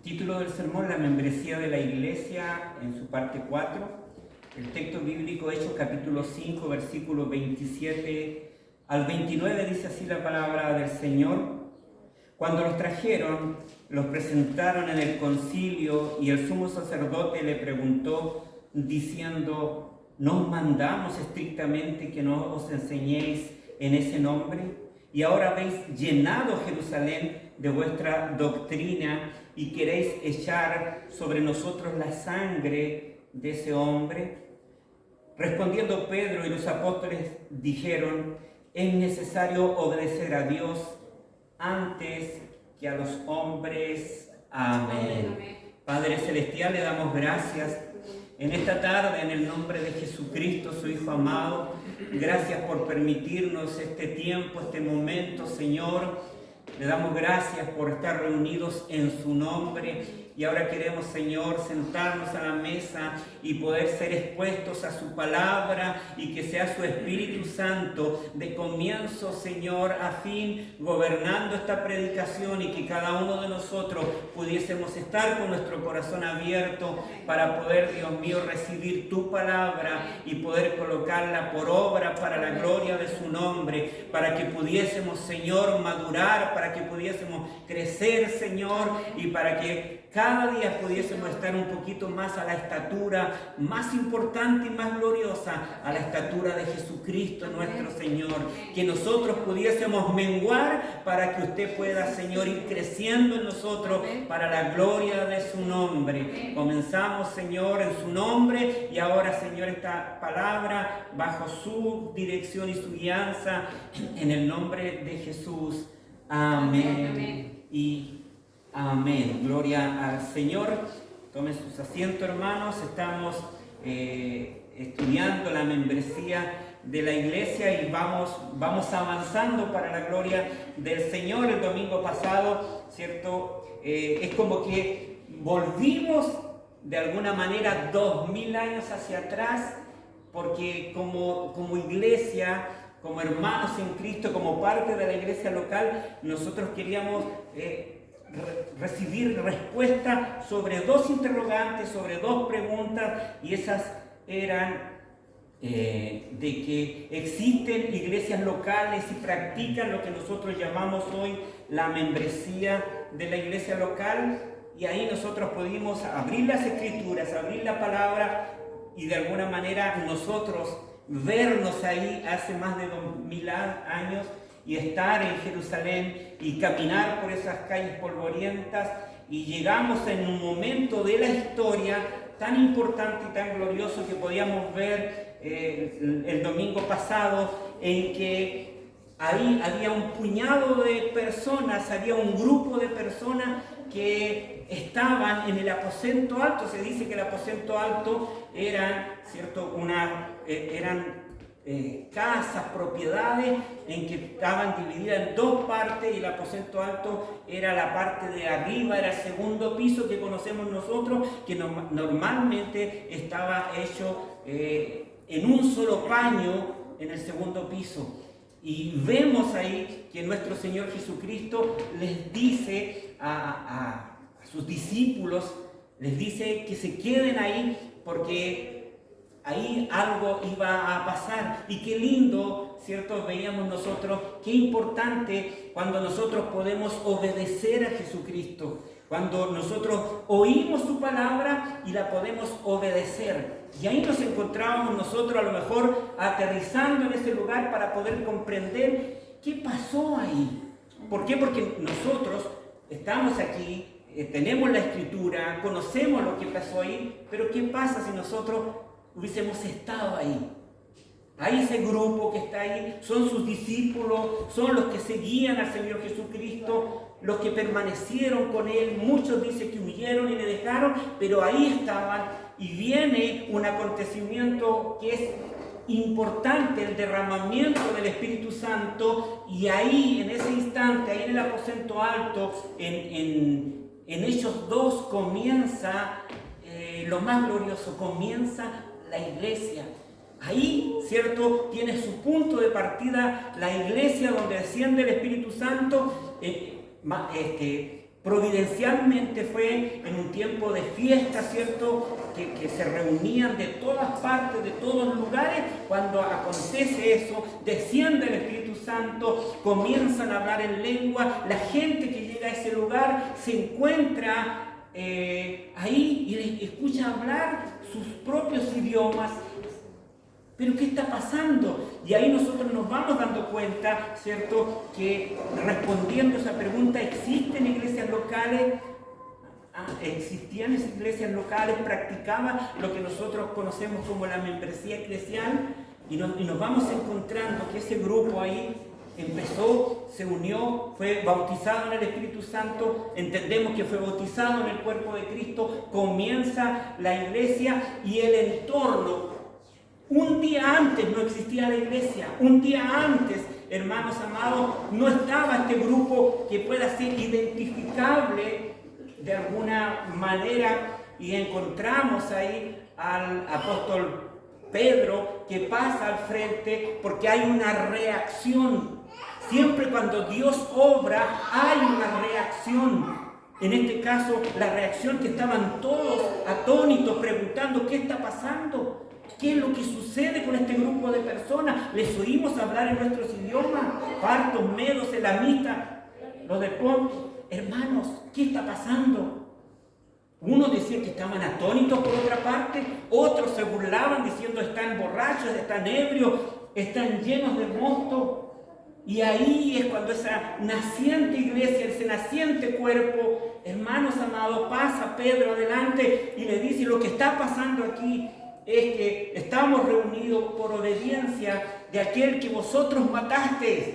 Título del sermón: la membresía de la iglesia, en su parte 4. El texto bíblico, Hechos capítulo 5, versículos 27 al 29, dice así la palabra del Señor. Cuando los trajeron, los presentaron en el concilio, y el sumo sacerdote le preguntó, diciendo: ¿no os mandamos estrictamente que no os enseñéis en ese nombre? Y ahora habéis llenado Jerusalén de vuestra doctrina y queréis echar sobre nosotros la sangre de ese hombre. Respondiendo Pedro y los apóstoles dijeron: es necesario obedecer a Dios antes que a los hombres. Amén. Padre celestial, le damos gracias en esta tarde en el nombre de Jesucristo, su Hijo amado. Gracias por permitirnos este tiempo, este momento, Señor. Le damos gracias por estar reunidos en su nombre. Y ahora queremos, Señor, sentarnos a la mesa y poder ser expuestos a su palabra, y que sea su Espíritu Santo de comienzo, Señor, a fin, gobernando esta predicación, y que cada uno de nosotros pudiésemos estar con nuestro corazón abierto para poder, Dios mío, recibir tu palabra y poder colocarla por obra para la gloria de su nombre, para que pudiésemos, Señor, madurar, para que pudiésemos crecer, Señor, y para que cada día pudiésemos estar un poquito más a la estatura más importante y más gloriosa, a la estatura de Jesucristo nuestro Señor. Que nosotros pudiésemos menguar para que usted pueda, Señor, ir creciendo en nosotros para la gloria de su nombre. Comenzamos, Señor, en su nombre, y ahora, Señor, esta palabra bajo su dirección y su guianza, en el nombre de Jesús. Amén. Y amén. Gloria al Señor. Tomen sus asientos, hermanos. Estamos estudiando la membresía de la iglesia y vamos avanzando para la gloria del Señor. El domingo pasado, ¿cierto? Es como que volvimos de alguna manera 2000 años hacia atrás, porque como iglesia, como hermanos en Cristo, como parte de la iglesia local, nosotros queríamos recibir respuesta sobre dos interrogantes, sobre dos preguntas, y esas eran de que existen iglesias locales y practican lo que nosotros llamamos hoy la membresía de la iglesia local. Y ahí nosotros pudimos abrir las escrituras, abrir la palabra, y de alguna manera nosotros vernos ahí hace más de 2000 años, y estar en Jerusalén y caminar por esas calles polvorientas, y llegamos en un momento de la historia tan importante y tan glorioso que podíamos ver el domingo pasado, en que ahí había un puñado de personas, había un grupo de personas que estaban en el aposento alto. Se dice que el aposento alto eran, ¿cierto?, eran casas, propiedades en que estaban divididas en dos partes, y el aposento alto era la parte de arriba, era el segundo piso que conocemos nosotros, que normalmente estaba hecho en un solo paño en el segundo piso. Y vemos ahí que nuestro Señor Jesucristo les dice a sus discípulos, les dice que se queden ahí, porque ahí algo iba a pasar. Y qué lindo, ¿cierto? Veíamos nosotros, qué importante cuando nosotros podemos obedecer a Jesucristo, cuando nosotros oímos su palabra y la podemos obedecer. Y ahí nos encontrábamos nosotros a lo mejor aterrizando en ese lugar para poder comprender qué pasó ahí. ¿Por qué? Porque nosotros estamos aquí, tenemos la escritura, conocemos lo que pasó ahí, pero ¿qué pasa si nosotros hubiésemos estado ahí? Ahí ese grupo que está ahí son sus discípulos, son los que seguían al Señor Jesucristo, los que permanecieron con Él. Muchos dicen que huyeron y le dejaron, pero ahí estaban. Y viene un acontecimiento que es importante, el derramamiento del Espíritu Santo, y ahí, en ese instante, ahí en el aposento alto, en Hechos 2, comienza lo más glorioso, comienza la iglesia. Ahí, ¿cierto?, tiene su punto de partida la iglesia, donde desciende el Espíritu Santo, Providencialmente fue en un tiempo de fiesta, ¿cierto? Que se reunían de todas partes, de todos lugares. Cuando acontece eso, desciende el Espíritu Santo, comienzan a hablar en lengua. La gente que llega a ese lugar se encuentra ahí y les escucha hablar sus propios idiomas. ¿Pero qué está pasando? Y ahí nosotros nos vamos dando cuenta, ¿cierto?, que respondiendo a esa pregunta, ¿existen iglesias locales? Existían esas iglesias locales, practicaban lo que nosotros conocemos como la membresía eclesial, y nos vamos encontrando que ese grupo ahí empezó, se unió, fue bautizado en el Espíritu Santo, entendemos que fue bautizado en el cuerpo de Cristo, comienza la iglesia y el entorno. Un día antes no existía la iglesia, un día antes, hermanos amados, no estaba este grupo que pueda ser identificable de alguna manera, y encontramos ahí al apóstol Pedro que pasa al frente porque hay una reacción. Siempre cuando Dios obra hay una reacción. En este caso, la reacción que estaban todos atónitos preguntando ¿qué está pasando? ¿Qué es lo que sucede con este grupo de personas? Les oímos hablar en nuestros idiomas, partos, medos, elamitas, los de Ponto. Hermanos, ¿qué está pasando? Unos decían que estaban atónitos por otra parte, otros se burlaban diciendo están borrachos, están ebrios, están llenos de mosto. Y ahí es cuando esa naciente iglesia, ese naciente cuerpo, hermanos amados, pasa Pedro adelante y le dice: lo que está pasando aquí es que estamos reunidos por obediencia de aquel que vosotros matasteis,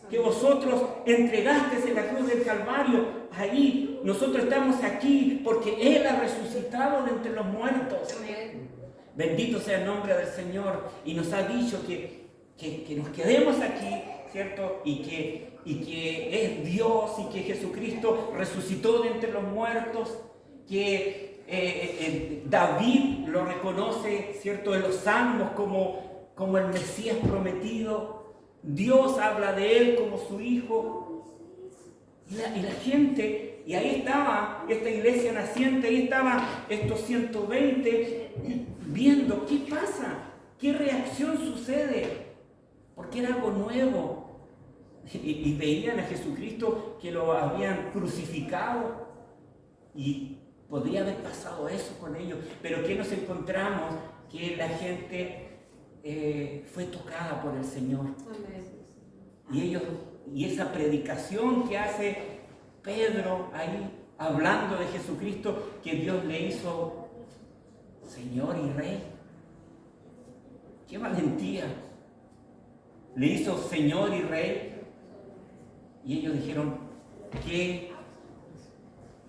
que vosotros entregasteis en la cruz del Calvario. Ahí nosotros estamos aquí porque Él ha resucitado de entre los muertos. Amén. Bendito sea el nombre del Señor. Y nos ha dicho que nos quedemos aquí, ¿cierto? Y que es Dios y que Jesucristo resucitó de entre los muertos, que David lo reconoce, ¿cierto?, en los Salmos como el Mesías prometido. Dios habla de él como su hijo. Y la gente, y ahí estaba esta iglesia naciente, ahí estaban estos 120 viendo qué pasa, qué reacción sucede, porque era algo nuevo. Y veían a Jesucristo que lo habían crucificado y podría haber pasado eso con ellos, pero ¿qué nos encontramos? Que la gente fue tocada por el Señor. Y esa predicación que hace Pedro ahí, hablando de Jesucristo, que Dios le hizo Señor y Rey. ¡Qué valentía! Le hizo Señor y Rey. Y ellos dijeron: ¿qué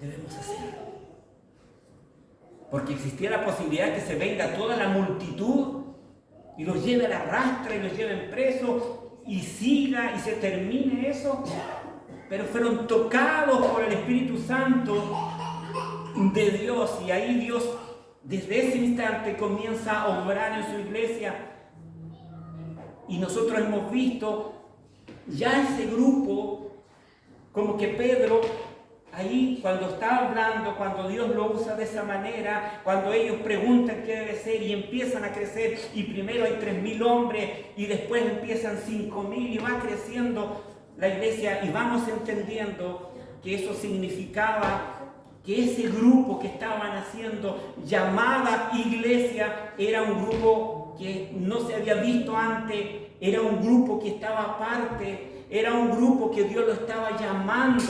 debemos hacer? Porque existía la posibilidad que se venga toda la multitud y los lleve a la rastra y los lleven presos y siga y se termine eso. Pero fueron tocados por el Espíritu Santo de Dios, y ahí Dios desde ese instante comienza a obrar en su iglesia. Y nosotros hemos visto ya ese grupo, como que Pedro ahí, cuando está hablando, cuando Dios lo usa de esa manera, cuando ellos preguntan qué debe ser y empiezan a crecer, y primero hay 3.000 hombres y después empiezan 5.000 y va creciendo la iglesia, y vamos entendiendo que eso significaba que ese grupo que estaban haciendo, llamada iglesia, era un grupo que no se había visto antes, era un grupo que estaba aparte. Era un grupo que Dios lo estaba llamando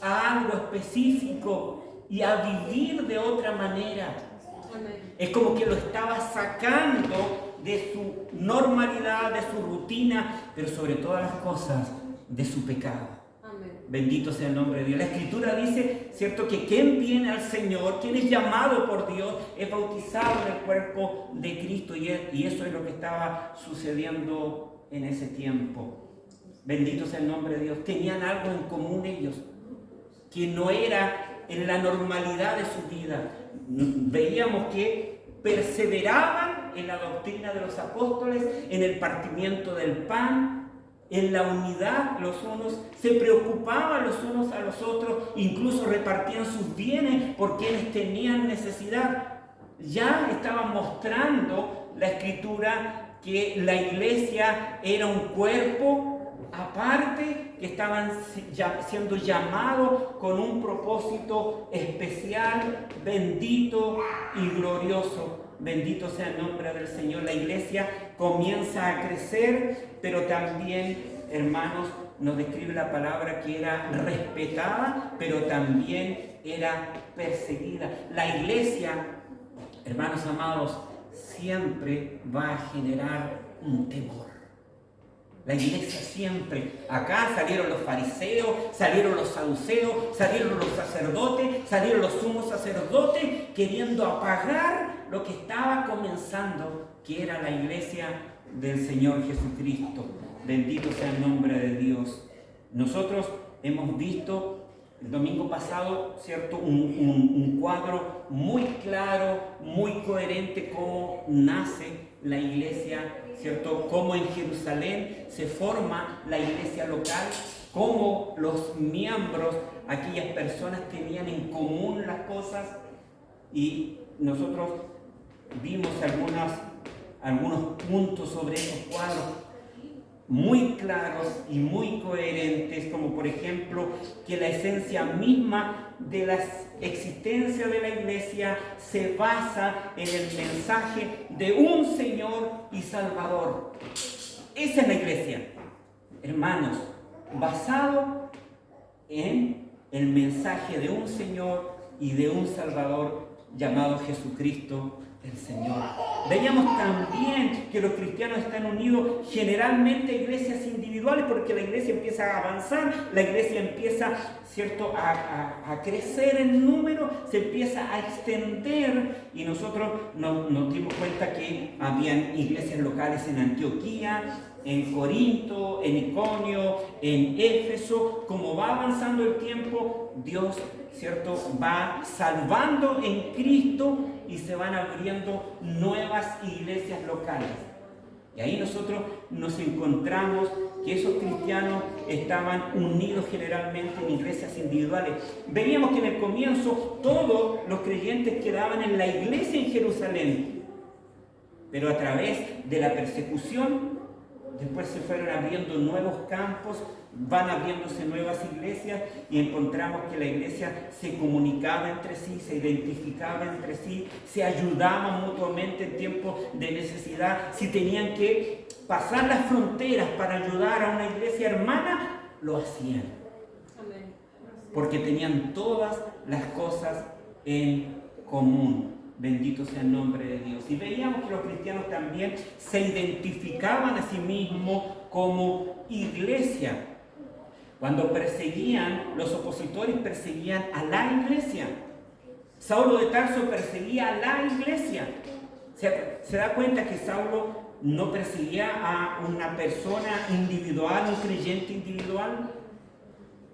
a algo específico y a vivir de otra manera. Es como que lo estaba sacando de su normalidad, de su rutina, pero sobre todas las cosas, de su pecado. Bendito sea el nombre de Dios. La Escritura dice, ¿cierto?, que quien viene al Señor, quien es llamado por Dios, es bautizado en el cuerpo de Cristo, y eso es lo que estaba sucediendo en ese tiempo. Bendito sea el nombre de Dios. Tenían algo en común ellos, que no era en la normalidad de su vida. Veíamos que perseveraban en la doctrina de los apóstoles, en el partimiento del pan, en la unidad los unos, se preocupaban los unos a los otros, incluso repartían sus bienes por quienes tenían necesidad. Ya estaban mostrando la Escritura que la iglesia era un cuerpo aparte, que estaban siendo llamados con un propósito especial, bendito y glorioso. Bendito sea el nombre del Señor. La iglesia comienza a crecer, pero también, hermanos, nos describe la palabra que era respetada, pero también era perseguida. La iglesia, hermanos amados, siempre va a generar un temor. La iglesia siempre. Acá salieron los fariseos, salieron los saduceos, salieron los sacerdotes, salieron los sumos sacerdotes, queriendo apagar lo que estaba comenzando, que era la iglesia del Señor Jesucristo. Bendito sea el nombre de Dios. Nosotros hemos visto el domingo pasado, ¿cierto? Un cuadro muy claro, muy coherente, cómo nace la iglesia, ¿cierto? Cómo en Jerusalén se forma la iglesia local, cómo los miembros, aquellas personas tenían en común las cosas, y nosotros vimos algunos puntos sobre esos cuadros muy claros y muy coherentes, como por ejemplo que la esencia misma de la existencia de la iglesia se basa en el mensaje de un Señor y Salvador. Esa es la iglesia, hermanos, basado en el mensaje de un Señor y de un Salvador llamado Jesucristo el Señor. Veíamos también que los cristianos están unidos generalmente a iglesias individuales, porque la iglesia empieza a avanzar, la iglesia empieza, ¿cierto?, a crecer en número, se empieza a extender, y nosotros nos dimos cuenta que habían iglesias locales en Antioquía, en Corinto, en Iconio, en Éfeso. Como va avanzando el tiempo, Dios, ¿cierto?, va salvando en Cristo y se van abriendo nuevas iglesias locales. Y ahí nosotros nos encontramos que esos cristianos estaban unidos generalmente en iglesias individuales. Veíamos que en el comienzo todos los creyentes quedaban en la iglesia en Jerusalén, pero a través de la persecución después se fueron abriendo nuevos campos, van abriéndose nuevas iglesias, y encontramos que la iglesia se comunicaba entre sí, se identificaba entre sí, se ayudaba mutuamente en tiempos de necesidad. Si tenían que pasar las fronteras para ayudar a una iglesia hermana, lo hacían. Porque tenían todas las cosas en común. Bendito sea el nombre de Dios. Y veíamos que los cristianos también se identificaban a sí mismos como iglesia. Cuando perseguían, los opositores perseguían a la iglesia. Saulo de Tarso perseguía a la iglesia. ¿Se da cuenta que Saulo no perseguía a una persona individual, un creyente individual?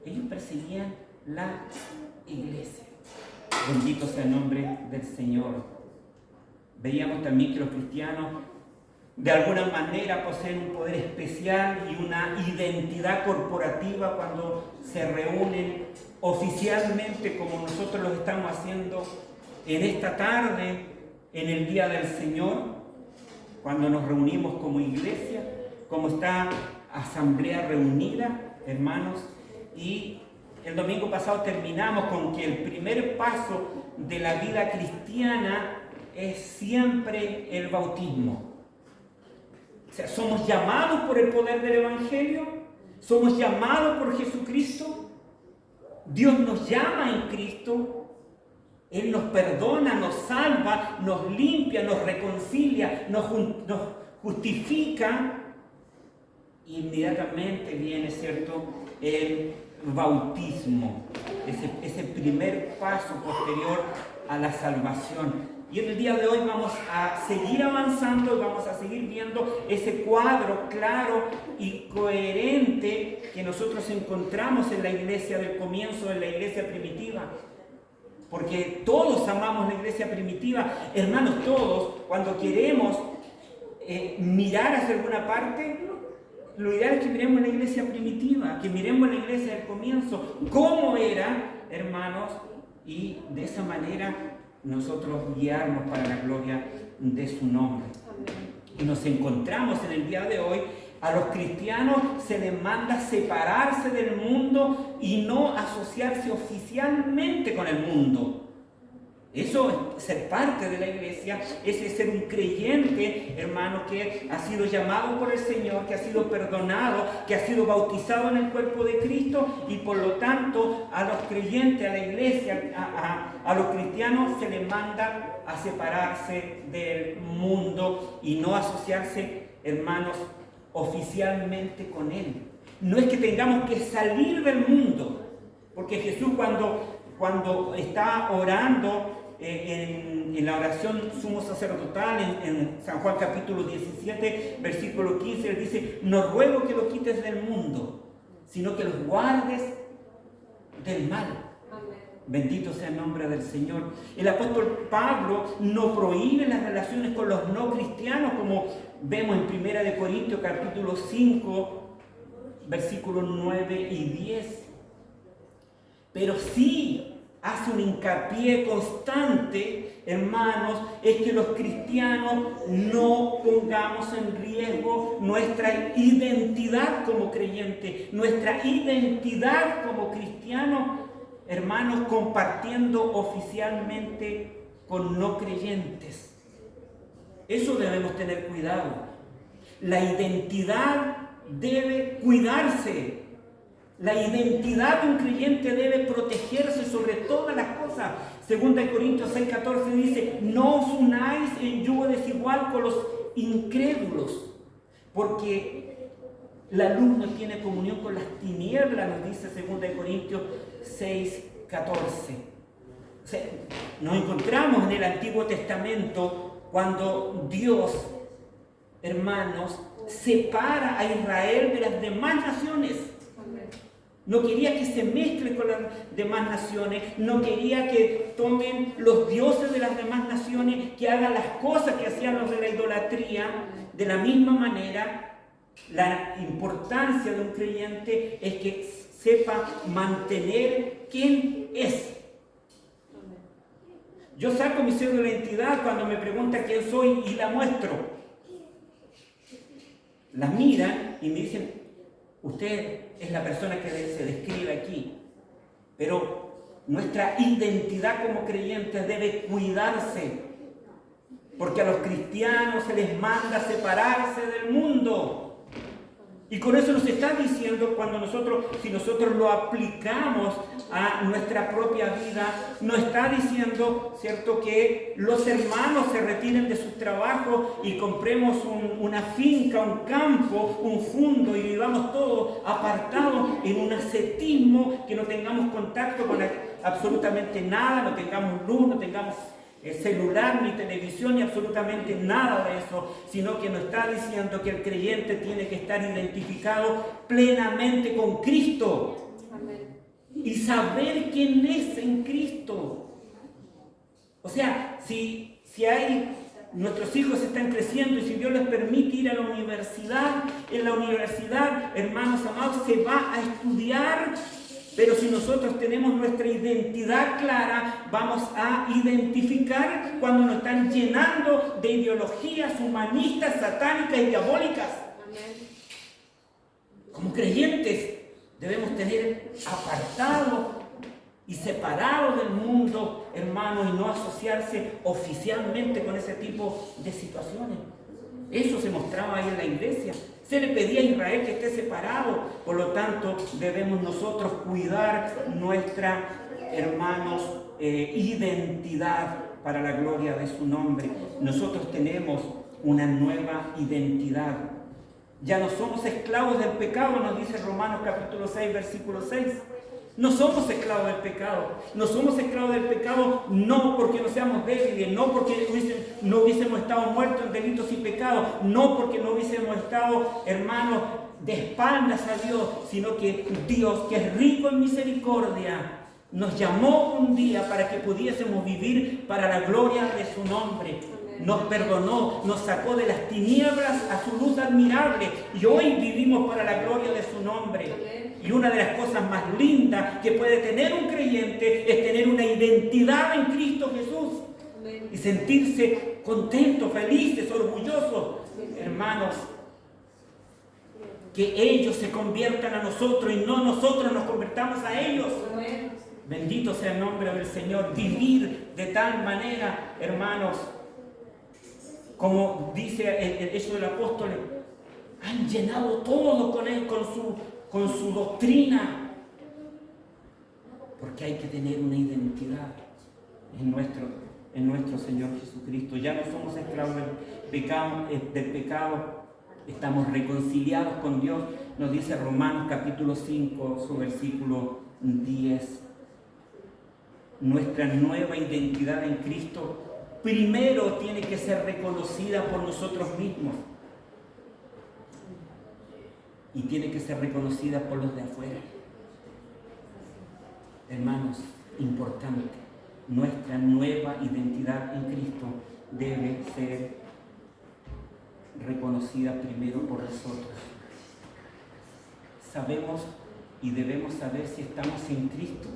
Ellos perseguían la iglesia. Bendito sea el nombre del Señor. Veíamos también que los cristianos de alguna manera poseen un poder especial y una identidad corporativa cuando se reúnen oficialmente, como nosotros lo estamos haciendo en esta tarde, en el Día del Señor, cuando nos reunimos como iglesia, como esta asamblea reunida, hermanos. Y el domingo pasado terminamos con que el primer paso de la vida cristiana es siempre el bautismo. O sea, somos llamados por el poder del Evangelio, somos llamados por Jesucristo, Dios nos llama en Cristo, Él nos perdona, nos salva, nos limpia, nos reconcilia, nos justifica. Inmediatamente viene, ¿cierto?, el bautismo, ese primer paso posterior a la salvación. Y en el día de hoy vamos a seguir avanzando y vamos a seguir viendo ese cuadro claro y coherente que nosotros encontramos en la iglesia del comienzo, en la iglesia primitiva. Porque todos amamos la iglesia primitiva, hermanos, todos, cuando queremos mirar hacia alguna parte, lo ideal es que miremos la iglesia primitiva, que miremos la iglesia del comienzo, cómo era, hermanos, y de esa manera nosotros guiarnos para la gloria de su nombre. Y nos encontramos en el día de hoy, a los cristianos se les manda separarse del mundo y no asociarse oficialmente con el mundo. Eso es ser parte de la iglesia, es ser un creyente, hermano, que ha sido llamado por el Señor, que ha sido perdonado, que ha sido bautizado en el cuerpo de Cristo, y por lo tanto a los creyentes, a la iglesia, a los cristianos se les manda a separarse del mundo y no asociarse, hermanos, oficialmente con Él. No es que tengamos que salir del mundo, porque Jesús cuando está orando en la oración sumo sacerdotal en San Juan capítulo 17 versículo 15, él dice: no ruego que lo quites del mundo, sino que los guardes del mal. Amén. Bendito sea el nombre del Señor. El apóstol Pablo no prohíbe las relaciones con los no cristianos, como vemos en 1 Corintios capítulo 5 versículos 9 y 10, pero sí hace un hincapié constante, hermanos, es que los cristianos no pongamos en riesgo nuestra identidad como creyentes, nuestra identidad como cristianos, hermanos, compartiendo oficialmente con no creyentes. Eso debemos tener cuidado. La identidad debe cuidarse. La identidad de un creyente debe protegerse sobre todas las cosas. 2 Corintios 6:14 dice: no os unáis en yugo desigual con los incrédulos, porque la luz no tiene comunión con las tinieblas, nos dice 2 Corintios 6:14. O sea, nos encontramos en el Antiguo Testamento cuando Dios, hermanos, separa a Israel de las demás naciones. No quería que se mezclen con las demás naciones, no quería que tomen los dioses de las demás naciones, que hagan las cosas que hacían los de la idolatría. De la misma manera, la importancia de un creyente es que sepa mantener quién es. Yo saco mi cédula de identidad cuando me preguntan quién soy y la muestro. La miran y me dicen: usted es la persona que se describe aquí. Pero nuestra identidad como creyentes debe cuidarse, porque a los cristianos se les manda separarse del mundo. Y con eso nos está diciendo, si nosotros lo aplicamos a nuestra propia vida, nos está diciendo, ¿cierto?, que los hermanos se retiren de sus trabajos y compremos una finca, un campo, un fundo, y vivamos todos apartados en un ascetismo, que no tengamos contacto con absolutamente nada, no tengamos luz, no tengamos celular, ni televisión, ni absolutamente nada de eso, sino que nos está diciendo que el creyente tiene que estar identificado plenamente con Cristo. Amén. Y saber quién es en Cristo. O sea, si nuestros hijos están creciendo y si Dios les permite ir a la universidad, en la universidad, hermanos amados, se va a estudiar. Pero si nosotros tenemos nuestra identidad clara, vamos a identificar cuando nos están llenando de ideologías humanistas, satánicas y diabólicas. Amén. Como creyentes debemos tener apartado y separado del mundo, hermanos, y no asociarse oficialmente con ese tipo de situaciones. Eso se mostraba ahí en la iglesia. Se le pedía a Israel que esté separado. Por lo tanto, debemos nosotros cuidar nuestra, hermanos, identidad para la gloria de su nombre. Nosotros tenemos una nueva identidad. Ya no somos esclavos del pecado, nos dice Romanos capítulo 6, versículo 6. No somos esclavos del pecado. No somos esclavos del pecado no porque no seamos débiles, no porque no hubiésemos estado muertos en delitos y pecados, no porque no hubiésemos estado, hermanos, de espaldas a Dios, sino que Dios, que es rico en misericordia, nos llamó un día para que pudiésemos vivir para la gloria de su nombre. nos perdonó, nos sacó de las tinieblas a su luz admirable y hoy vivimos para la gloria de su nombre. Y una de las cosas más lindas que puede tener un creyente es tener una identidad en Cristo Jesús y sentirse contentos, felices, orgullosos. Hermanos, que ellos se conviertan a nosotros y no nosotros nos convertamos a ellos. Bendito sea el nombre del Señor. Vivir de tal manera, hermanos, como dice el hecho del apóstol, han llenado todo con él, con su doctrina, porque hay que tener una identidad en nuestro Señor Jesucristo. Ya no somos esclavos del pecado, estamos reconciliados con Dios. Nos dice Romanos capítulo 5, su versículo 10. Nuestra nueva identidad en Cristo primero tiene que ser reconocida por nosotros mismos y tiene que ser reconocida por los de afuera. Hermanos, importante, nuestra nueva identidad en Cristo debe ser reconocida primero por nosotros. Sabemos y debemos saber si estamos en Cristo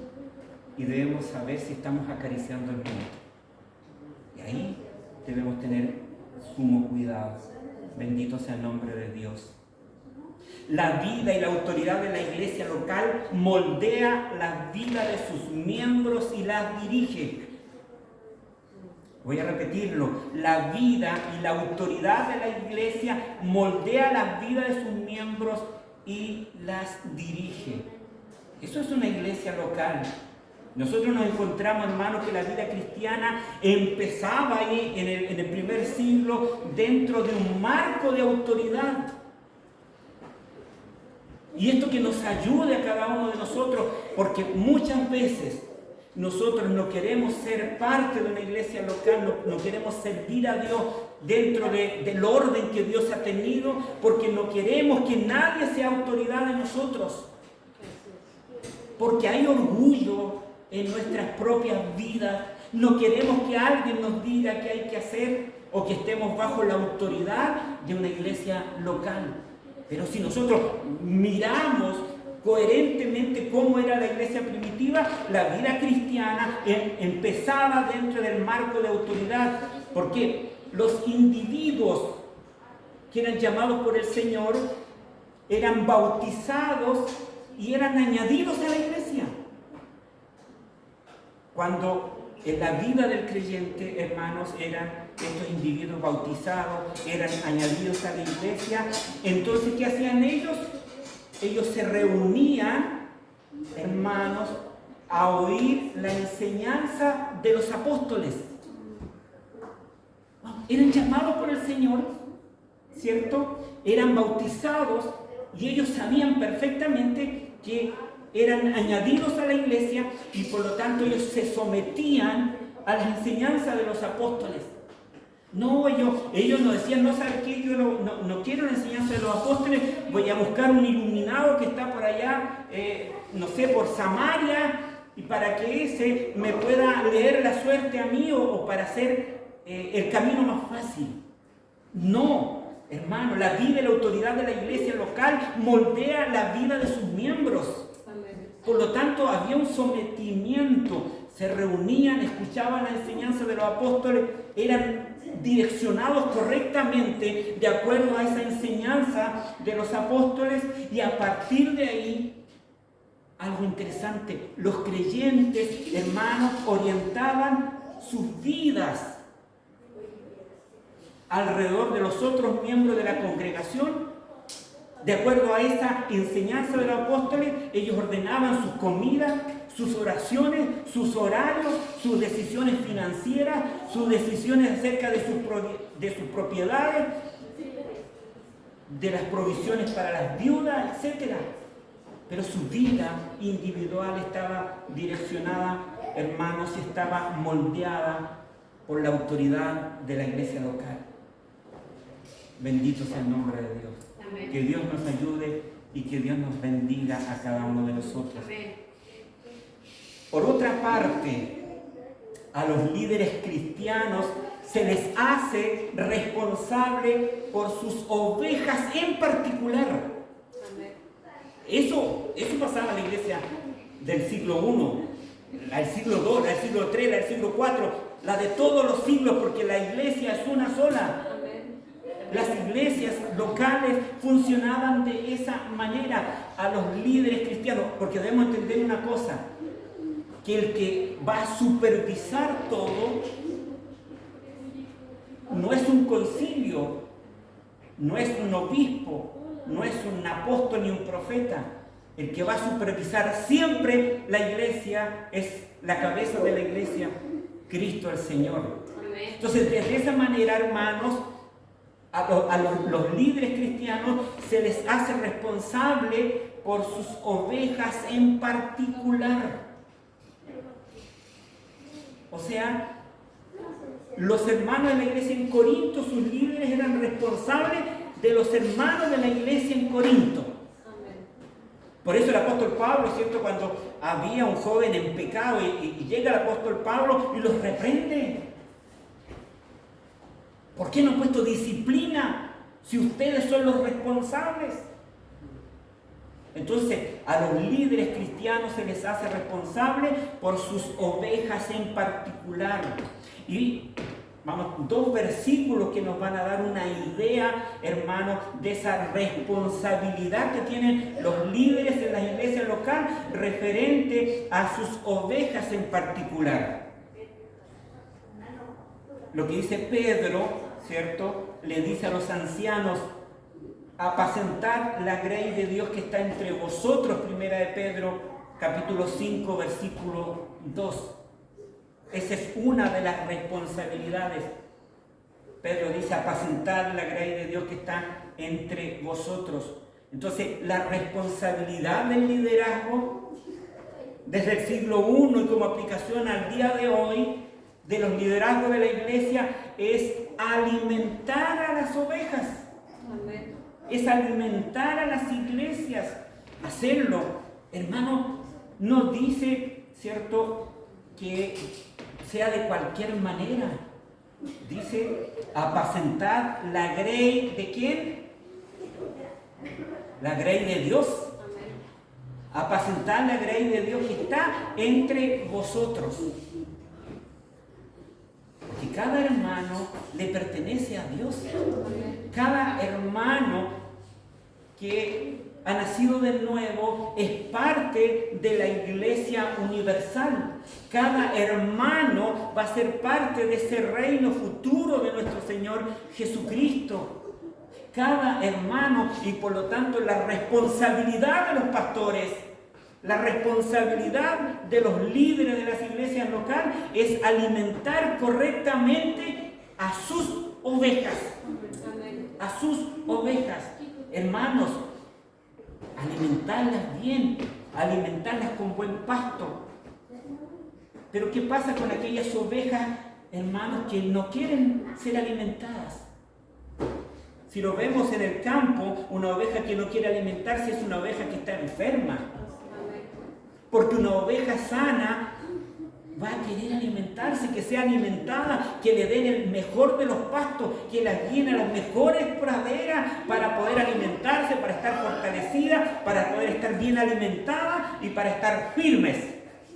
y debemos saber si estamos acariciando el mundo. Y ahí debemos tener sumo cuidado. Bendito sea el nombre de Dios. La vida y la autoridad de la iglesia local moldea la vida de sus miembros y las dirige. Voy a repetirlo. La vida y la autoridad de la iglesia moldea la vida de sus miembros y las dirige. Eso es una iglesia local. Nosotros nos encontramos, hermanos, que la vida cristiana empezaba ahí en el primer siglo dentro de un marco de autoridad. Y esto que nos ayude a cada uno de nosotros, porque muchas veces nosotros no queremos ser parte de una iglesia local, no queremos servir a Dios dentro del orden que Dios ha tenido, porque no queremos que nadie sea autoridad de nosotros. Porque hay orgullo en nuestras propias vidas. No queremos que alguien nos diga qué hay que hacer o que estemos bajo la autoridad de una iglesia local. Pero si nosotros miramos coherentemente cómo era la iglesia primitiva, la vida cristiana empezaba dentro del marco de autoridad, porque los individuos que eran llamados por el Señor eran bautizados y eran añadidos a la iglesia. Cuando en la vida del creyente, hermanos, eran estos individuos bautizados, eran añadidos a la iglesia, entonces ¿qué hacían ellos? Ellos se reunían, hermanos, a oír la enseñanza de los apóstoles. Eran llamados por el Señor, ¿cierto? Eran bautizados y ellos sabían perfectamente que eran añadidos a la iglesia y por lo tanto ellos se sometían a la enseñanza de los apóstoles. No, ellos no decían, no, ¿sabes qué? Yo no quiero la enseñanza de los apóstoles, voy a buscar un iluminado que está por allá, no sé, por Samaria, y para que ese me pueda leer la suerte a mí o para hacer el camino más fácil. No, hermano, la vida y la autoridad de la iglesia local moldea la vida de sus miembros. Por lo tanto, había un sometimiento, se reunían, escuchaban la enseñanza de los apóstoles, eran direccionados correctamente de acuerdo a esa enseñanza de los apóstoles y a partir de ahí, algo interesante, los creyentes, hermanos, orientaban sus vidas alrededor de los otros miembros de la congregación. De acuerdo a esa enseñanza de los apóstoles, ellos ordenaban sus comidas, sus oraciones, sus horarios, sus decisiones financieras, sus decisiones acerca de sus propiedades, de las provisiones para las viudas, etc. Pero su vida individual estaba direccionada, hermanos, y estaba moldeada por la autoridad de la iglesia local. Bendito sea el nombre de Dios. Amén. Que Dios nos ayude y que Dios nos bendiga a cada uno de nosotros. Amén. Por otra parte, a los líderes cristianos se les hace responsable por sus ovejas en particular. Eso pasaba en la iglesia del siglo I, al siglo II, al siglo III, al siglo IV, la de todos los siglos, porque la iglesia es una sola. Las iglesias locales funcionaban de esa manera a los líderes cristianos, porque debemos entender una cosa, que el que va a supervisar todo no es un concilio, no es un obispo, no es un apóstol ni un profeta. El que va a supervisar siempre la iglesia es la cabeza de la iglesia, Cristo el Señor. Entonces, de esa manera, hermanos, a los líderes cristianos se les hace responsable por sus ovejas en particular. O sea, los hermanos de la iglesia en Corinto, sus líderes eran responsables de los hermanos de la iglesia en Corinto. Por eso el apóstol Pablo, ¿cierto? Cuando había un joven en pecado y llega el apóstol Pablo y los reprende. ¿Por qué no han puesto disciplina si ustedes son los responsables? Entonces, a los líderes cristianos se les hace responsable por sus ovejas en particular. Y vamos, 2 versículos que nos van a dar una idea, hermanos, de esa responsabilidad que tienen los líderes en la iglesia local referente a sus ovejas en particular. Lo que dice Pedro, ¿cierto? Le dice a los ancianos: apacentad la grey de Dios que está entre vosotros, primera de Pedro, capítulo 5, versículo 2. Esa es una de las responsabilidades. Pedro dice: apacentad la grey de Dios que está entre vosotros. Entonces, la responsabilidad del liderazgo, desde el siglo I y como aplicación al día de hoy, de los liderazgos de la iglesia, es alimentar a las ovejas. Amén. Es alimentar a las iglesias. Hacerlo, hermano, no dice, ¿cierto?, que sea de cualquier manera. Dice: apacentar la grey ¿de quién? La grey de Dios. Apacentar la grey de Dios que está entre vosotros. Porque cada hermano le pertenece a Dios. Cada hermano que ha nacido de nuevo es parte de la iglesia universal. Cada hermano va a ser parte de ese reino futuro de nuestro Señor Jesucristo. Cada hermano, y por lo tanto la responsabilidad de los pastores, la responsabilidad de los líderes de las iglesias locales es alimentar correctamente a sus ovejas. A sus ovejas. Hermanos, alimentarlas bien, alimentarlas con buen pasto. Pero ¿qué pasa con aquellas ovejas, hermanos, que no quieren ser alimentadas? Si lo vemos en el campo, una oveja que no quiere alimentarse es una oveja que está enferma. Porque una oveja sana va a querer alimentarse, que sea alimentada, que le den el mejor de los pastos, que la guíen a las mejores praderas para poder alimentarse, para estar fortalecida, para poder estar bien alimentada y para estar firmes.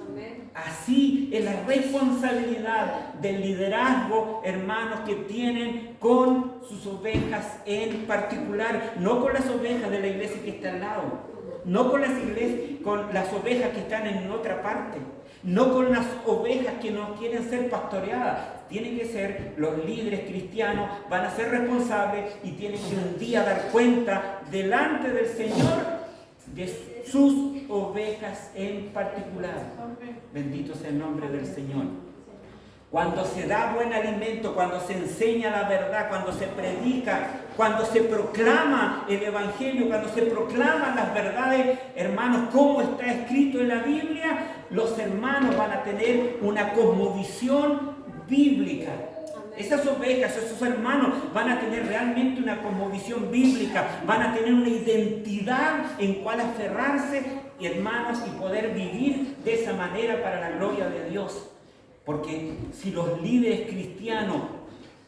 Amén. Así es la responsabilidad del liderazgo, hermanos, que tienen con sus ovejas en particular, no con las ovejas de la iglesia que está al lado, no con las ovejas que están en otra parte, no con las ovejas que no quieren ser pastoreadas. Tienen que ser los líderes cristianos, van a ser responsables y tienen que un día dar cuenta delante del Señor de sus ovejas en particular. Bendito sea el nombre del Señor. Cuando se da buen alimento, cuando se enseña la verdad, cuando se predica, cuando se proclama el Evangelio, cuando se proclaman las verdades, hermanos, como está escrito en la Biblia, los hermanos van a tener una cosmovisión bíblica. Esas ovejas, esos hermanos van a tener realmente una cosmovisión bíblica, van a tener una identidad en cual aferrarse, hermanos, y poder vivir de esa manera para la gloria de Dios. Porque si los líderes cristianos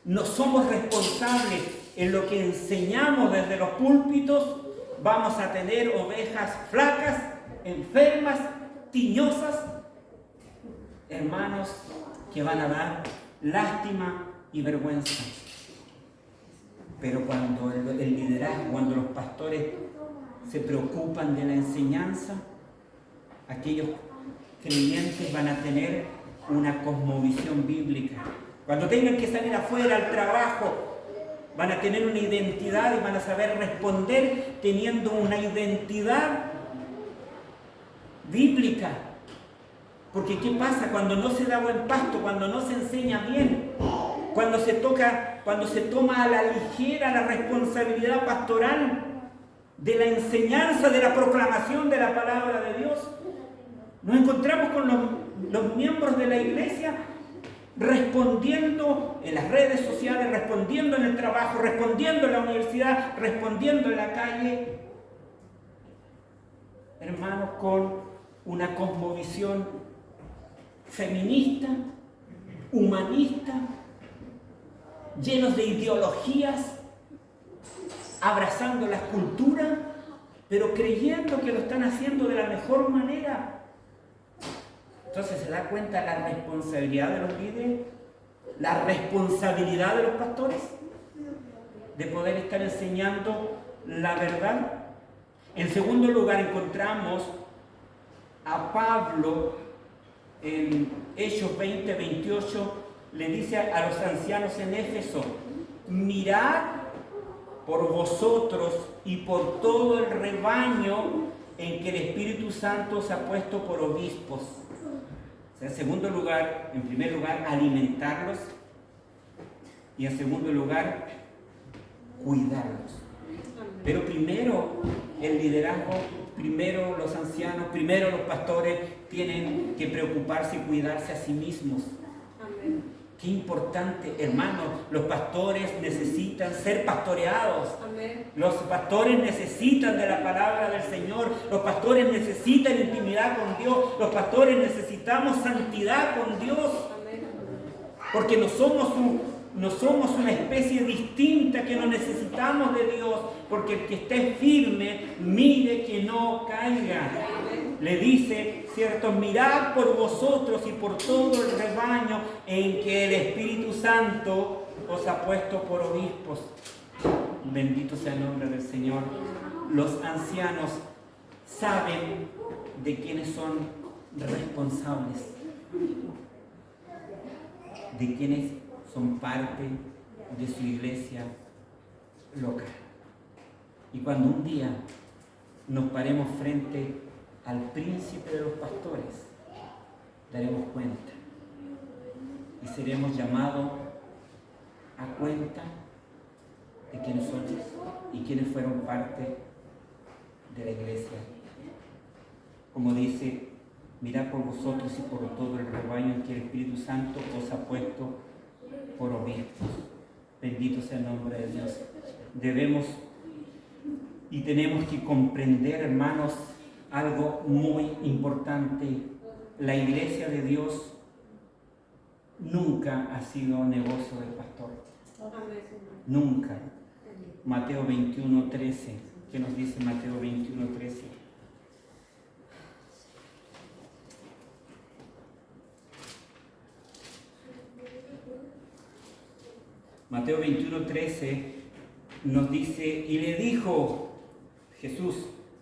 no somos responsables en lo que enseñamos desde los púlpitos, vamos a tener ovejas flacas, enfermas, tiñosas, hermanos, que van a dar lástima y vergüenza. Pero cuando el liderazgo, cuando los pastores se preocupan de la enseñanza, aquellos creyentes van a tener una cosmovisión bíblica. Cuando tengan que salir afuera al trabajo, van a tener una identidad y van a saber responder teniendo una identidad bíblica. Porque ¿qué pasa cuando no se da buen pasto, cuando no se enseña bien? Cuando se toma a la ligera la responsabilidad pastoral de la enseñanza, de la proclamación de la palabra de Dios. Nos encontramos con los miembros de la iglesia respondiendo en las redes sociales, respondiendo en el trabajo, respondiendo en la universidad, respondiendo en la calle. Hermanos, con una cosmovisión feminista, humanista, llenos de ideologías, abrazando la cultura, pero creyendo que lo están haciendo de la mejor manera. Entonces se da cuenta la responsabilidad de los líderes, la responsabilidad de los pastores, de poder estar enseñando la verdad. En segundo lugar, encontramos a Pablo en Hechos 20:28, le dice a los ancianos en Éfeso: mirad por vosotros y por todo el rebaño en que el Espíritu Santo os ha puesto por obispos. O sea, en primer lugar, alimentarlos, y en segundo lugar, cuidarlos. Pero primero el liderazgo, primero los ancianos, primero los pastores tienen que preocuparse y cuidarse a sí mismos. Amén. Qué importante, hermanos, los pastores necesitan ser pastoreados. Amén. Los pastores necesitan de la palabra del Señor. Los pastores necesitan intimidad con Dios. Los pastores necesitamos santidad con Dios. Amén. Porque no somos una especie distinta que no necesitamos de Dios. Porque el que esté firme, mire que no caiga. Amén. Le dice, cierto, mirad por vosotros y por todo el rebaño en que el Espíritu Santo os ha puesto por obispos. Bendito sea el nombre del Señor. Los ancianos saben de quiénes son responsables, de quienes son parte de su iglesia local. Y cuando un día nos paremos frente al príncipe de los pastores, daremos cuenta y seremos llamados a cuenta de quiénes son y quiénes fueron parte de la iglesia. Como dice, mirad por vosotros y por todo el rebaño en que el Espíritu Santo os ha puesto por obispos. Bendito sea el nombre de Dios. Debemos y tenemos que comprender, hermanos, algo muy importante. La iglesia de Dios nunca ha sido negocio del pastor. Nunca. Mateo 21:13. ¿Qué nos dice Mateo 21:13? Mateo 21:13 nos dice: y le dijo Jesús,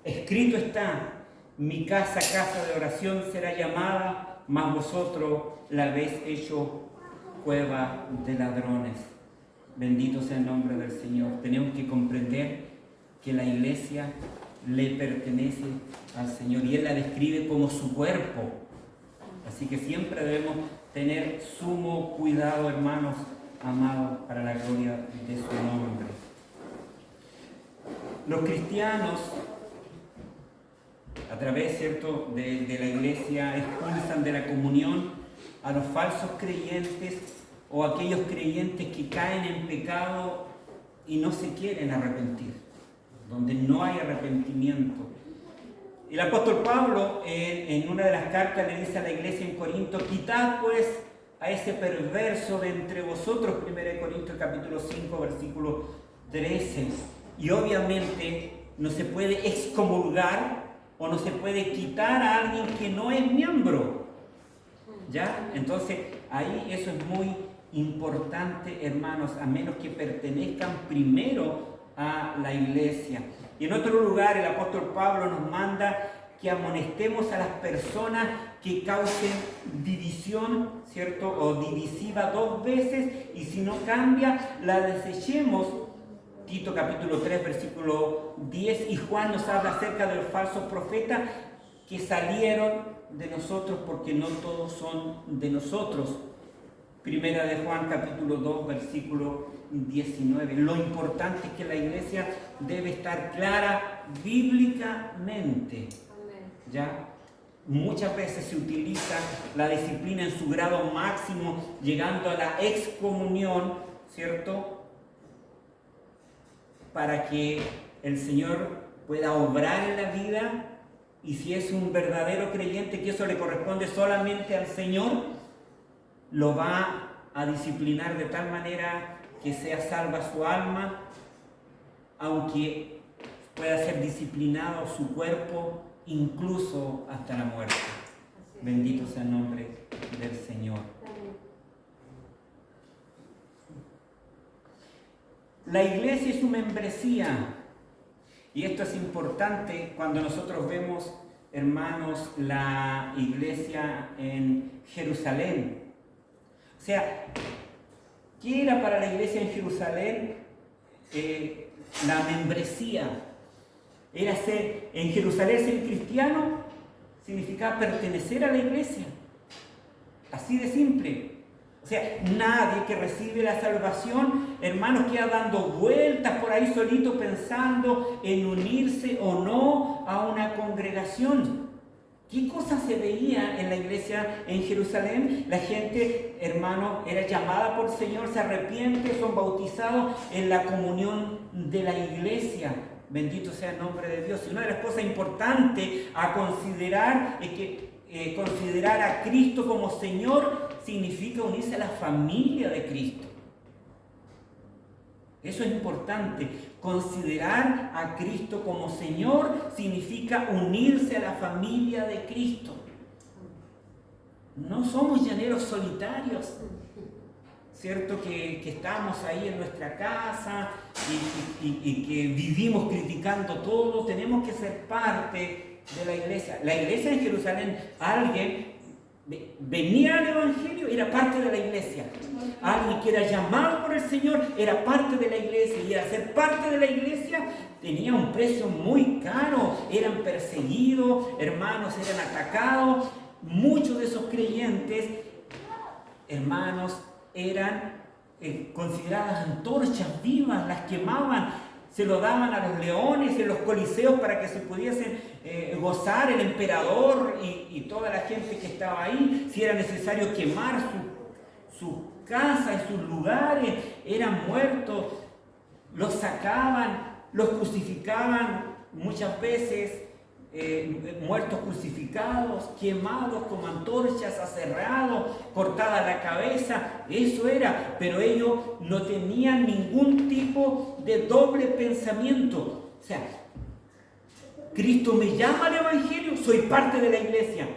escrito está, mi casa, casa de oración será llamada, mas vosotros la habéis hecho cueva de ladrones. Bendito sea el nombre del Señor. Tenemos que comprender que la iglesia le pertenece al Señor y Él la describe como su cuerpo. Así que siempre debemos tener sumo cuidado, hermanos amados, para la gloria de su nombre. Los cristianos, a través, ¿cierto?, de la iglesia, expulsan de la comunión a los falsos creyentes o aquellos creyentes que caen en pecado y no se quieren arrepentir, donde no hay arrepentimiento. El apóstol Pablo en una de las cartas le dice a la iglesia en Corinto: quitad pues ese perverso de entre vosotros, 1 Corintios capítulo 5, versículo 13. Y obviamente no se puede excomulgar o no se puede quitar a alguien que no es miembro. ¿Ya? Entonces, ahí eso es muy importante, hermanos, a menos que pertenezcan primero a la iglesia. Y en otro lugar, el apóstol Pablo nos manda que amonestemos a las personas que causen división, ¿cierto? O divisiva 2 veces, y si no cambia, la desechemos. Tito capítulo 3, versículo 10, y Juan nos habla acerca de los falsos profetas que salieron de nosotros, porque no todos son de nosotros. Primera de Juan capítulo 2, versículo 19. Lo importante es que la iglesia debe estar clara bíblicamente. ¿Ya? Muchas veces se utiliza la disciplina en su grado máximo, llegando a la excomunión, ¿cierto? Para que el Señor pueda obrar en la vida, y si es un verdadero creyente, que eso le corresponde solamente al Señor, lo va a disciplinar de tal manera que sea salva su alma, aunque pueda ser disciplinado su cuerpo, incluso hasta la muerte. Bendito sea el nombre del Señor. La iglesia es su membresía, y esto es importante cuando nosotros vemos, hermanos, la iglesia en Jerusalén. O sea, ¿qué era para la iglesia en Jerusalén? La membresía. Era en Jerusalén ser cristiano significaba pertenecer a la iglesia. Así de simple. O sea, nadie que recibe la salvación, hermanos, queda dando vueltas por ahí solito pensando en unirse o no a una congregación. ¿Qué cosa se veía en la iglesia en Jerusalén? La gente, hermano, era llamada por el Señor, se arrepiente, son bautizados en la comunión de la iglesia. Bendito sea el nombre de Dios. Y una de las cosas importantes a considerar es que considerar a Cristo como Señor significa unirse a la familia de Cristo. Eso es importante. Considerar a Cristo como Señor significa unirse a la familia de Cristo. No somos llaneros solitarios, ¿cierto? Que estamos ahí en nuestra casa y que vivimos criticando todo. Tenemos que ser parte de la iglesia. La iglesia en Jerusalén, alguien venía al Evangelio, era parte de la iglesia. Alguien que era llamado por el Señor era parte de la iglesia, y al ser parte de la iglesia tenía un precio muy caro. Eran perseguidos, hermanos, eran atacados. Muchos de esos creyentes, hermanos, eran consideradas antorchas vivas, las quemaban, se lo daban a los leones en los coliseos para que se pudiesen gozar el emperador y toda la gente que estaba ahí. Si era necesario quemar sus casas y sus lugares, eran muertos, los sacaban, los crucificaban muchas veces, muertos crucificados, quemados como antorchas, aserrados, cortada la cabeza. Eso era, pero ellos no tenían ningún tipo de doble pensamiento. O sea, Cristo me llama al Evangelio, soy parte de la iglesia,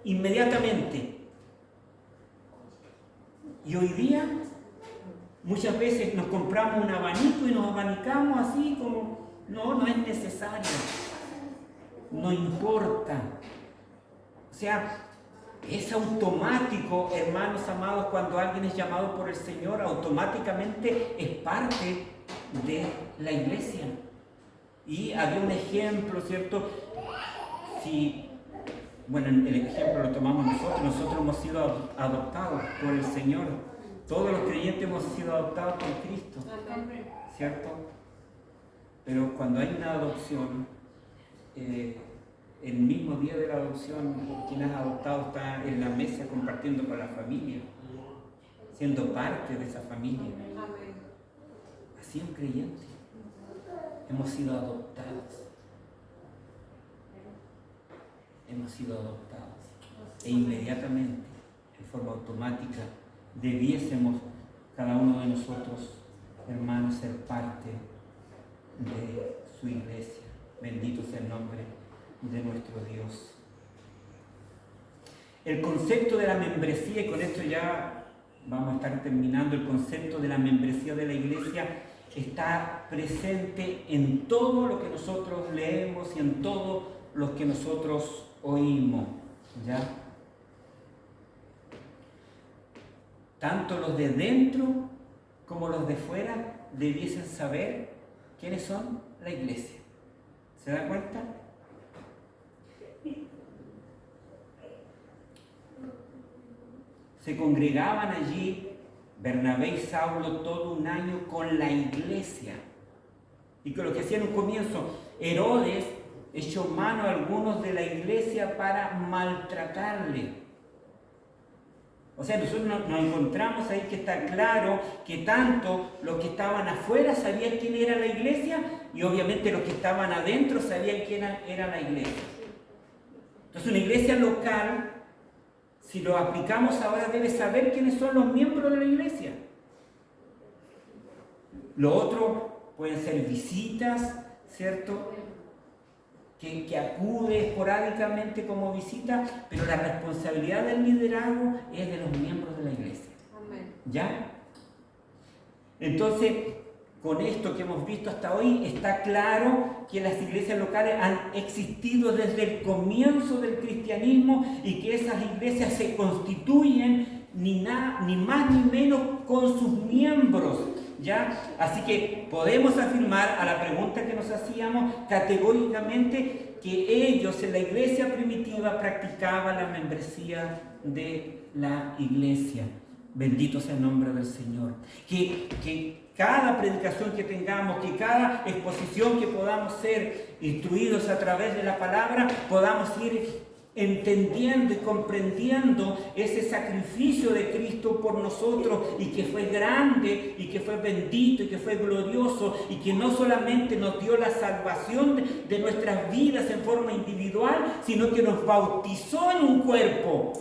inmediatamente. Y hoy día, muchas veces nos compramos un abanico y nos abanicamos así como, no es necesario. No importa. O sea, es automático, hermanos amados, cuando alguien es llamado por el Señor, automáticamente es parte de la iglesia. Y había un ejemplo, ¿cierto? Bueno, el ejemplo lo tomamos nosotros hemos sido adoptados por el Señor. Todos los creyentes hemos sido adoptados por Cristo, ¿cierto? Pero cuando hay una adopción, el mismo día de la adopción, quien has adoptado está en la mesa compartiendo con la familia, siendo parte de esa familia. Así es un creyente. Hemos sido adoptados. Hemos sido adoptados. E inmediatamente, en forma automática, debiésemos cada uno de nosotros, hermanos, ser parte de su iglesia. Bendito sea el nombre de nuestro Dios. El concepto de la membresía, y con esto ya vamos a estar terminando, el concepto de la membresía de la iglesia está presente en todo lo que nosotros leemos y en todo lo que nosotros oímos, ¿ya? Tanto los de dentro como los de fuera debiesen saber quiénes son la iglesia. ¿Se dan cuenta? Se congregaban allí Bernabé y Saulo todo un año con la iglesia. Y con lo que hacían en un comienzo, Herodes echó mano a algunos de la iglesia para maltratarle. O sea, nosotros nos encontramos ahí que está claro que tanto los que estaban afuera sabían quién era la iglesia y obviamente los que estaban adentro sabían quién era la iglesia. Entonces una iglesia local, si lo aplicamos ahora, debe saber quiénes son los miembros de la iglesia. Lo otro pueden ser visitas, ¿cierto?, que acude esporádicamente como visita, pero la responsabilidad del liderazgo es de los miembros de la iglesia. Amén. ¿Ya? Entonces, con esto que hemos visto hasta hoy, está claro que las iglesias locales han existido desde el comienzo del cristianismo y que esas iglesias se constituyen ni más ni menos con sus miembros, ¿ya? Así que podemos afirmar a la pregunta que nos hacíamos categóricamente que ellos en la iglesia primitiva practicaban la membresía de la iglesia. Bendito sea el nombre del Señor. Que cada predicación que tengamos, que cada exposición que podamos ser instruidos a través de la palabra, podamos ir entendiendo y comprendiendo ese sacrificio de Cristo por nosotros y que fue grande y que fue bendito y que fue glorioso y que no solamente nos dio la salvación de nuestras vidas en forma individual, sino que nos bautizó en un cuerpo.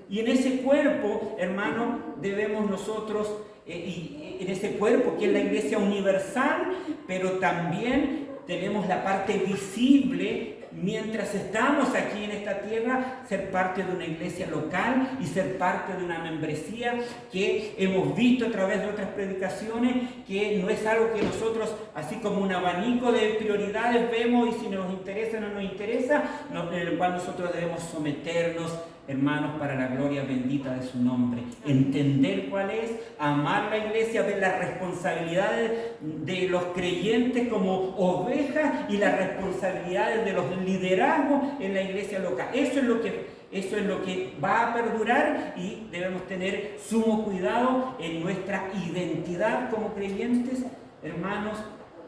Y en ese cuerpo, hermano, debemos nosotros, y en ese cuerpo que es la iglesia universal, pero también tenemos la parte visible mientras estamos aquí en esta tierra, ser parte de una iglesia local y ser parte de una membresía que hemos visto a través de otras predicaciones, que no es algo que nosotros, así como un abanico de prioridades, vemos y si nos interesa o no nos interesa, en el cual nosotros debemos someternos, hermanos, para la gloria bendita de su nombre. Entender cuál es, amar la iglesia, ver las responsabilidades de los creyentes como ovejas y las responsabilidades de los liderazgos en la iglesia local. Eso es lo que va a perdurar y debemos tener sumo cuidado en nuestra identidad como creyentes, hermanos,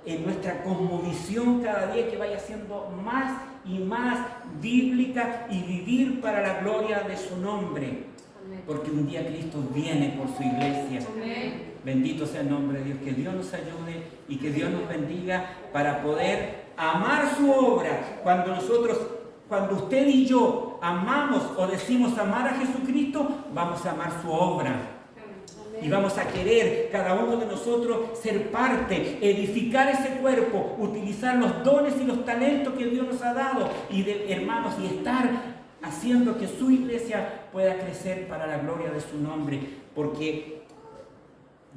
en nuestra cosmovisión cada día que vaya siendo más y más bíblica y vivir para la gloria de su nombre. Amén. Porque un día Cristo viene por su iglesia. Amén. Bendito sea el nombre de Dios. Que Dios nos ayude y que Dios nos bendiga para poder amar su obra. Cuando usted y yo amamos o decimos amar a Jesucristo, vamos a amar su obra. Y vamos a querer, cada uno de nosotros, ser parte, edificar ese cuerpo, utilizar los dones y los talentos que Dios nos ha dado, hermanos, y estar haciendo que su iglesia pueda crecer para la gloria de su nombre, porque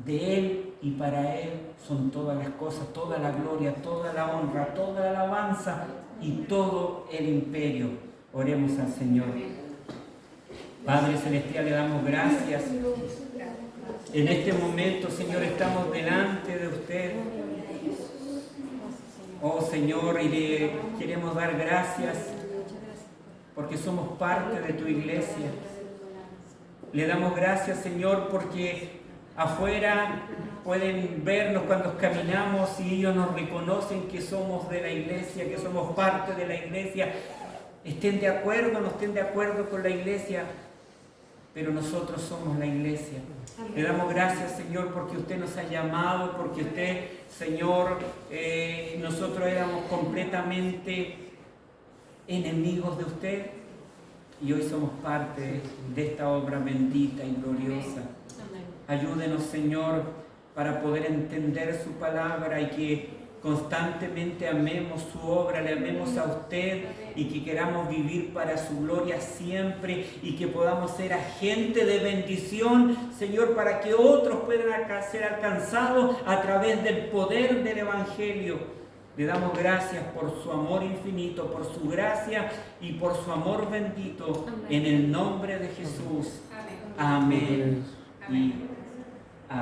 de Él y para Él son todas las cosas, toda la gloria, toda la honra, toda la alabanza y todo el imperio. Oremos al Señor. Padre Celestial, le damos gracias. En este momento, Señor, estamos delante de usted. Oh Señor, y le queremos dar gracias porque somos parte de tu iglesia. Le damos gracias, Señor, porque afuera pueden vernos cuando caminamos y ellos nos reconocen que somos de la iglesia, que somos parte de la iglesia. Estén de acuerdo, no estén de acuerdo con la iglesia, pero nosotros somos la iglesia. Le damos gracias, Señor, porque usted nos ha llamado, porque usted, Señor, nosotros éramos completamente enemigos de usted y hoy somos parte de esta obra bendita y gloriosa. Ayúdenos, Señor, para poder entender su palabra y que constantemente amemos su obra, le amemos a usted y que queramos vivir para su gloria siempre y que podamos ser agente de bendición, Señor, para que otros puedan ser alcanzados a través del poder del Evangelio. Le damos gracias por su amor infinito, por su gracia y por su amor bendito. En el nombre de Jesús. Amén. Y